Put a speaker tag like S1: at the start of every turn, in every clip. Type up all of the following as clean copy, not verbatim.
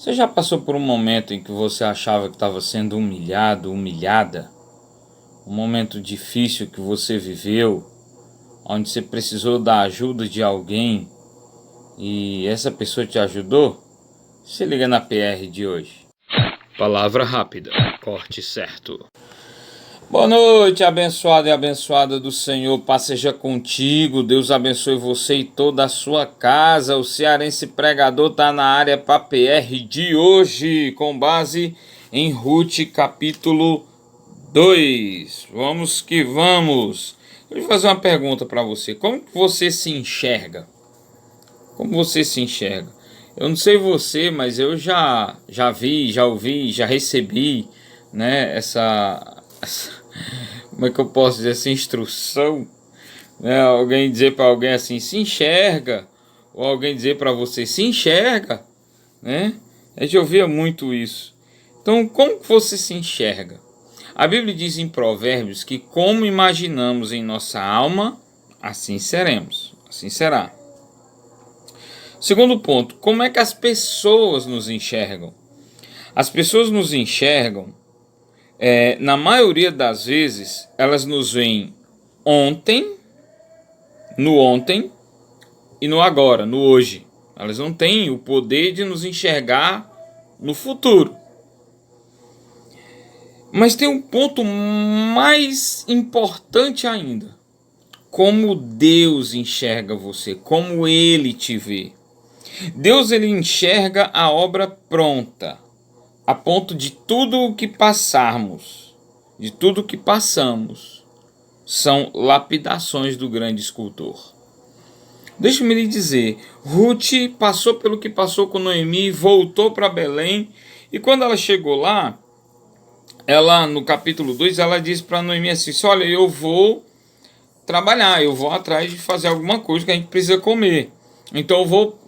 S1: Você já passou por um momento em que você achava que estava sendo humilhado, humilhada? Um momento difícil que você viveu, onde você precisou da ajuda de alguém e essa pessoa te ajudou? Se liga na PR de hoje. Palavra rápida, corte certo. Boa noite, abençoado e abençoada do Senhor, paz seja contigo, Deus abençoe você e toda a sua casa. O cearense pregador está na área para PR de hoje, com base em Ruth capítulo 2. Vamos que vamos. Eu vou fazer uma pergunta para você. Como você se enxerga? Como você se enxerga? Eu não sei você, mas eu já vi, já ouvi, já recebi, né, como é que eu posso dizer, essa instrução, né? Alguém dizer para alguém assim, se enxerga, ou alguém dizer para você, se enxerga, né? A gente ouvia muito isso. Então, como que você se enxerga? A Bíblia diz em Provérbios que como imaginamos em nossa alma, assim seremos, assim será. Segundo ponto, como é que as pessoas nos enxergam? As pessoas nos enxergam, na maioria das vezes, elas nos veem ontem e no agora, no hoje. Elas não têm o poder de nos enxergar no futuro. Mas tem um ponto mais importante ainda. Como Deus enxerga você, como Ele te vê. Deus, ele enxerga a obra pronta, a ponto de tudo o que passarmos, de tudo o que passamos, são lapidações do grande escultor. Deixa-me lhe dizer, Ruth passou pelo que passou com Noemi, voltou para Belém, e quando ela chegou lá, ela no capítulo 2, ela diz para Noemi assim, olha, eu vou trabalhar, eu vou atrás de fazer alguma coisa que a gente precisa comer. Então eu vou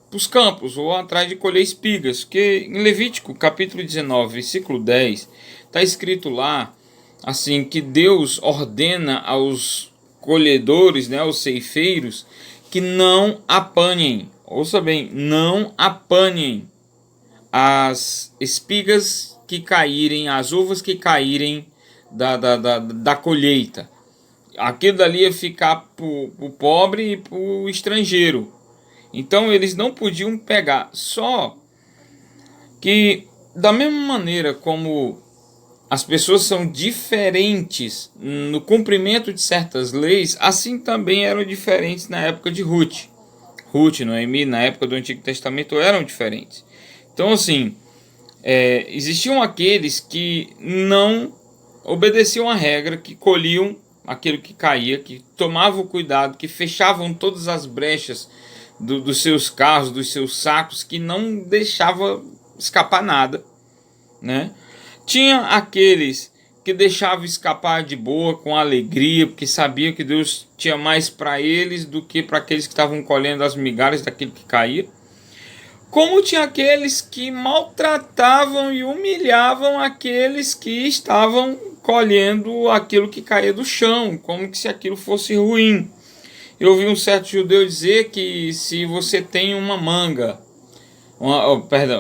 S1: para os campos, vou atrás de colher espigas, porque em Levítico capítulo 19, versículo 10, está escrito lá, assim, que Deus ordena aos colhedores, né, aos ceifeiros, que não apanhem, ouça bem, não apanhem as espigas que caírem, as uvas que caírem da colheita. Aquilo dali ia ficar para o pobre e para o estrangeiro. Então eles não podiam pegar. Só que da mesma maneira como as pessoas são diferentes no cumprimento de certas leis, assim também eram diferentes na época de Ruth. Ruth, Noemi, na época do Antigo Testamento eram diferentes. Então assim, existiam aqueles que não obedeciam a regra, que colhiam aquilo que caía, que tomavam cuidado, que fechavam todas as brechas dos seus carros, dos seus sacos, que não deixava escapar nada, né? Tinha aqueles que deixavam escapar de boa, com alegria, porque sabiam que Deus tinha mais para eles do que para aqueles que estavam colhendo as migalhas daquilo que caía. Como tinha aqueles que maltratavam e humilhavam aqueles que estavam colhendo aquilo que caía do chão, como se aquilo fosse ruim. Eu ouvi um certo judeu dizer que se você tem uma manga,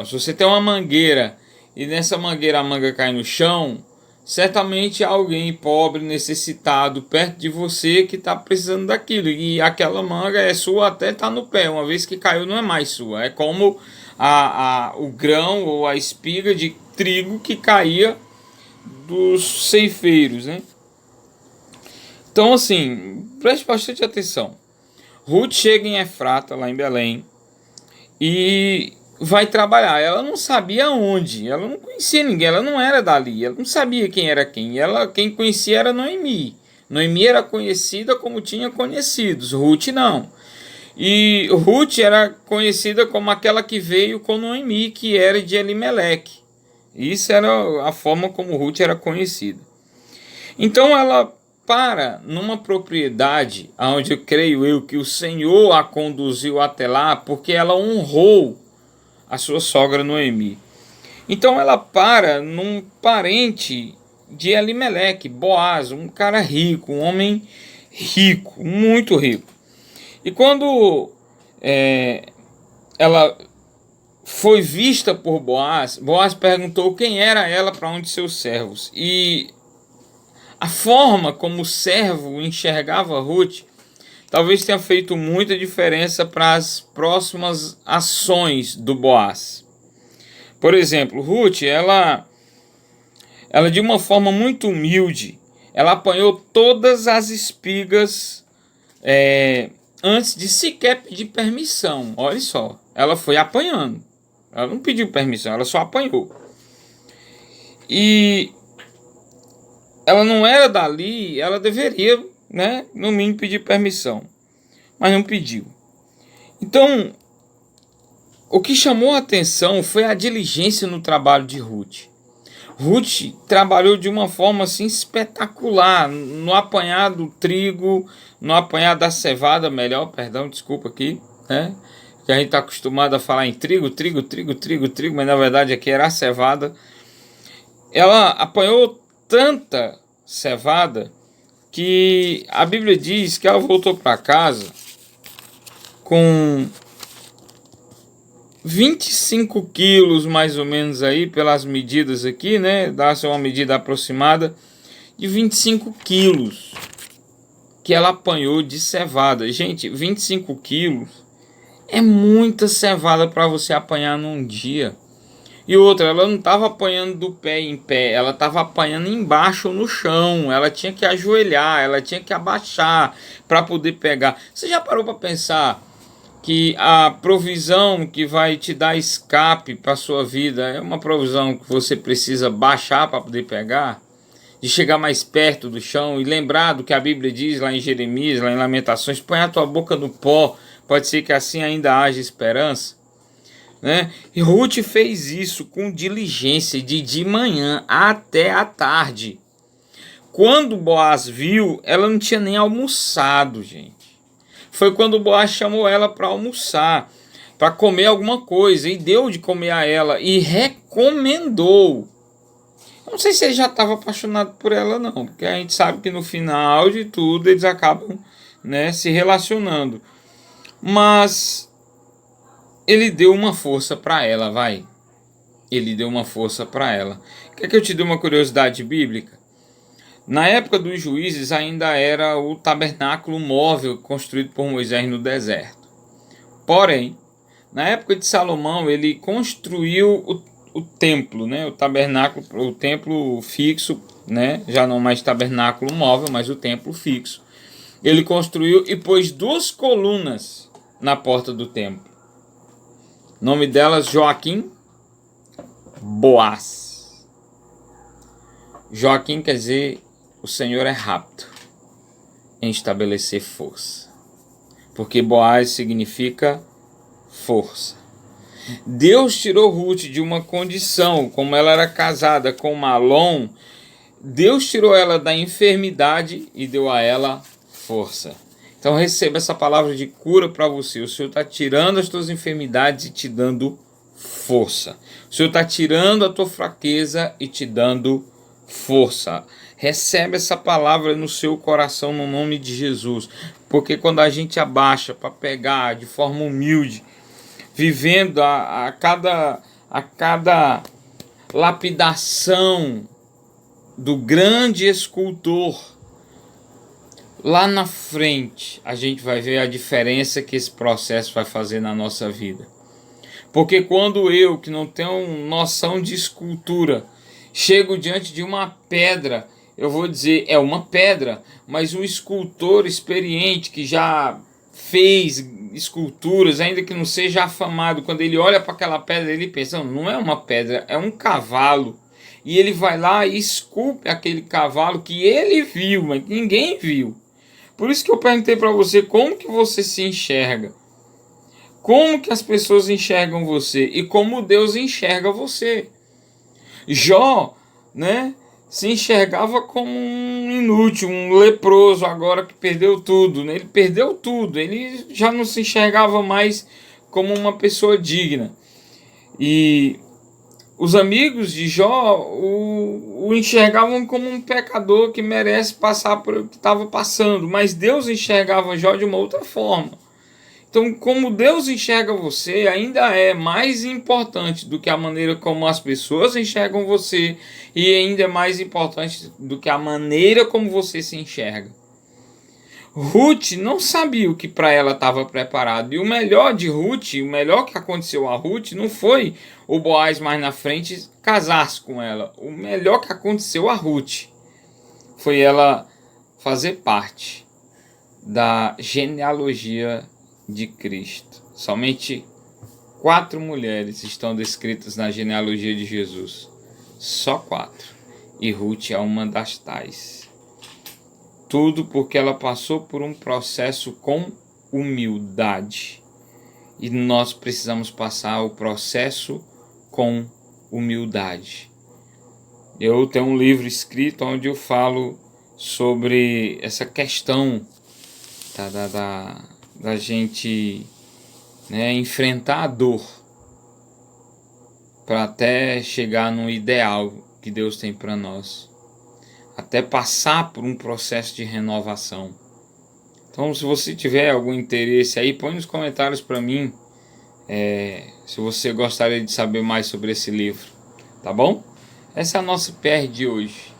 S1: se você tem uma mangueira e nessa mangueira a manga cai no chão, certamente há alguém pobre, necessitado, perto de você que está precisando daquilo. E aquela manga é sua até está no pé, uma vez que caiu não é mais sua. É como o grão ou a espiga de trigo que caía dos ceifeiros, né? Então assim, preste bastante atenção. Ruth chega em Efrata, lá em Belém, e vai trabalhar. Ela não sabia onde, ela não conhecia ninguém, ela não era dali, ela não sabia quem era quem. Quem conhecia era Noemi. Noemi era conhecida como tinha conhecidos, Ruth não. E Ruth era conhecida como aquela que veio com Noemi, que era de Elimeleque. Isso era a forma como Ruth era conhecida. Então ela para numa propriedade onde eu creio eu que o Senhor a conduziu até lá, porque ela honrou a sua sogra Noemi. Então ela para num parente de Elimeleque, Boaz, um cara rico, um homem rico, muito rico. E quando ela foi vista por Boaz, Boaz perguntou quem era ela para um de seus servos. E a forma como o servo enxergava Ruth talvez tenha feito muita diferença para as próximas ações do Boaz. Por exemplo, Ruth, ela de uma forma muito humilde, ela apanhou todas as espigas antes de sequer pedir permissão. Olha só, ela foi apanhando. Ela não pediu permissão, ela só apanhou. E ela não era dali, ela deveria, né, no mínimo pedir permissão. Mas não pediu. Então, o que chamou a atenção foi a diligência no trabalho de Ruth. Ruth trabalhou de uma forma assim espetacular no apanhar do trigo, no apanhar da cevada, desculpa aqui, né? Que a gente está acostumado a falar em trigo, mas na verdade aqui era a cevada. Ela apanhou tanta cevada que a Bíblia diz que ela voltou para casa com 25 quilos mais ou menos aí, pelas medidas aqui, né? Dá-se uma medida aproximada de 25 quilos que ela apanhou de cevada. Gente, 25 quilos é muita cevada para você apanhar num dia. E outra, ela não estava apanhando do pé em pé, ela estava apanhando embaixo no chão. Ela tinha que ajoelhar, ela tinha que abaixar para poder pegar. Você já parou para pensar que a provisão que vai te dar escape para a sua vida é uma provisão que você precisa baixar para poder pegar? De chegar mais perto do chão e lembrar do que a Bíblia diz lá em Jeremias, lá em Lamentações: põe a tua boca no pó, pode ser que assim ainda haja esperança, né? E Ruth fez isso com diligência de manhã até a tarde. Quando Boaz viu, ela não tinha nem almoçado, gente. Foi quando Boaz chamou ela para almoçar, para comer alguma coisa, e deu de comer a ela e recomendou. Não sei se ele já estava apaixonado por ela, não, porque a gente sabe que no final de tudo eles acabam, né, se relacionando. Mas ele deu uma força para ela, vai. Ele deu uma força para ela. Quer que eu te dê uma curiosidade bíblica? Na época dos juízes ainda era o tabernáculo móvel construído por Moisés no deserto. Porém, na época de Salomão, ele construiu o templo, né? O tabernáculo, o templo fixo, né? Já não mais tabernáculo móvel, mas o templo fixo. Ele construiu e pôs 2 colunas na porta do templo. O nome delas Joaquim, Boaz. Joaquim quer dizer: o Senhor é rápido em estabelecer força. Porque Boaz significa força. Deus tirou Ruth de uma condição, como ela era casada com Malom, Deus tirou ela da enfermidade e deu a ela força. Então receba essa palavra de cura para você. O Senhor está tirando as tuas enfermidades e te dando força. O Senhor está tirando a tua fraqueza e te dando força. Recebe essa palavra no seu coração no nome de Jesus. Porque quando a gente abaixa para pegar de forma humilde, vivendo a cada lapidação do grande escultor, lá na frente a gente vai ver a diferença que esse processo vai fazer na nossa vida. Porque quando eu, que não tenho noção de escultura, chego diante de uma pedra, eu vou dizer, é uma pedra, mas um escultor experiente que já fez esculturas, ainda que não seja afamado, quando ele olha para aquela pedra, ele pensa: não é uma pedra, é um cavalo. E ele vai lá e esculpe aquele cavalo que ele viu, mas ninguém viu. Por isso que eu perguntei para você: como que você se enxerga? Como que as pessoas enxergam você? E como Deus enxerga você? Jó, né, se enxergava como um inútil, um leproso agora que perdeu tudo, né? Ele perdeu tudo, ele já não se enxergava mais como uma pessoa digna. E os amigos de Jó o enxergavam como um pecador que merece passar por o que estava passando, mas Deus enxergava Jó de uma outra forma. Então, como Deus enxerga você, ainda é mais importante do que a maneira como as pessoas enxergam você, e ainda é mais importante do que a maneira como você se enxerga. Ruth não sabia o que para ela estava preparado. E o melhor de Ruth, o melhor que aconteceu a Ruth, não foi o Boaz mais na frente casar-se com ela. O melhor que aconteceu a Ruth foi ela fazer parte da genealogia de Cristo. Somente 4 mulheres estão descritas na genealogia de Jesus. Só 4. E Ruth é uma das tais. Tudo porque ela passou por um processo com humildade. E nós precisamos passar o processo com humildade. Eu tenho um livro escrito onde eu falo sobre essa questão da gente, né, enfrentar a dor para até chegar no ideal que Deus tem para nós. Até passar por um processo de renovação. Então, se você tiver algum interesse aí, põe nos comentários para mim se você gostaria de saber mais sobre esse livro, tá bom? Essa é a nossa PR de hoje.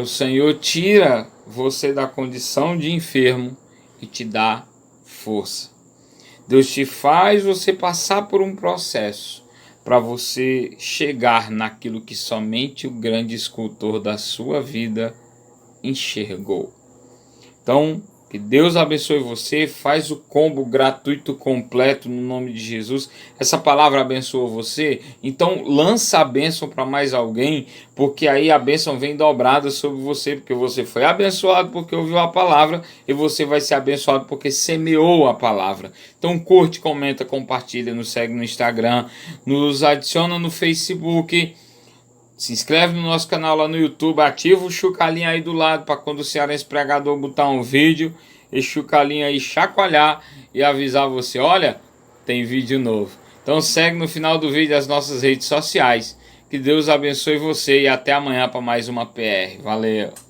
S1: O Senhor tira você da condição de enfermo e te dá força. Deus te faz você passar por um processo para você chegar naquilo que somente o grande escultor da sua vida enxergou. Então, que Deus abençoe você, faz o combo gratuito completo no nome de Jesus. Essa palavra abençoou você, então lança a bênção para mais alguém, porque aí a bênção vem dobrada sobre você, porque você foi abençoado porque ouviu a palavra, e você vai ser abençoado porque semeou a palavra. Então curte, comenta, compartilha, nos segue no Instagram, nos adiciona no Facebook, se inscreve no nosso canal lá no YouTube, ativa o chucalinho aí do lado para quando o Cearense Pregador botar um vídeo, esse chucalinho aí chacoalhar e avisar você, olha, tem vídeo novo. Então segue no final do vídeo as nossas redes sociais. Que Deus abençoe você e até amanhã para mais uma PR. Valeu!